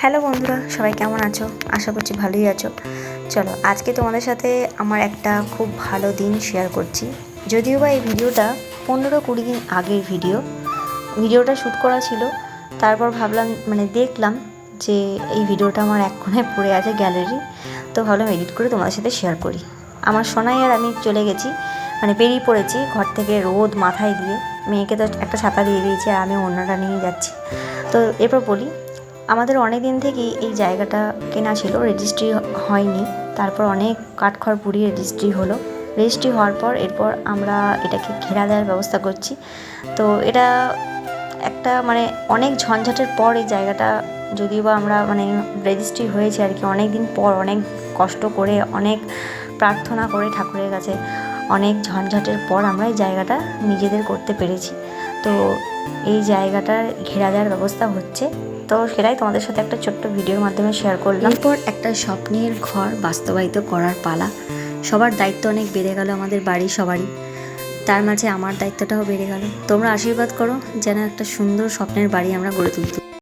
Hello বন্ধুরা, সবাই কেমন আছো? আশা করছি ভালোই আছো। চলো আজকে তোমাদের সাথে আমার একটা খুব ভালো দিন শেয়ার করছি। যদিও বা এই ভিডিওটা 15-20 দিন আগের ভিডিওটা শ্যুট করা ছিল। তারপর ভাবলাম দেখলাম যে এই ভিডিওটা আমার এক কোণায় পড়ে আছে গ্যালারি, তো ভাবলাম এডিট করে তোমাদের সাথে শেয়ার করি। আমার সোনাই আর আমি চলে গেছি, বেরিয়ে পড়েছি ঘর থেকে, রোদ মাথায় দিয়ে। মেয়েকে তো একটা ছাতা দিয়ে দিয়েছি আর আমি অন্যটা নিয়ে যাচ্ছি। তো এরপর বলি, আমাদের অনেক দিন থেকেই এই জায়গাটা কেনা ছিল, রেজিস্ট্রি হয়নি। তারপর অনেক কাঠখড় পুড়িয়ে রেজিস্ট্রি হওয়ার পর এরপর আমরা এটাকে ঘেরা দেওয়ার ব্যবস্থা করছি। তো এটা একটা অনেক ঝঞ্ঝাটের পর এই জায়গাটা, যদিও বা আমরা রেজিস্ট্রি হয়েছে আর কি, অনেক দিন পর, অনেক কষ্ট করে, অনেক প্রার্থনা করে ঠাকুরের কাছে, অনেক ঝঞ্ঝাটের পর আমরা এই জায়গাটা নিজেদের করতে পেরেছি। তো এই জায়গাটার ঘেরা দেওয়ার ব্যবস্থা হচ্ছে, তো সেটাই তোমাদের সাথে একটা ছোট্ট ভিডিওর মাধ্যমে শেয়ার করলাম। এরপর একটা স্বপ্নের ঘর বাস্তবায়িত করার পালা। সবার দায়িত্ব অনেক বেড়ে গেল, আমাদের বাড়ির সবারই। তার মাঝে আমার দায়িত্বটাও বেড়ে গেল। তোমরা আশীর্বাদ করো যেন একটা সুন্দর স্বপ্নের বাড়ি আমরা গড়ে তুলতে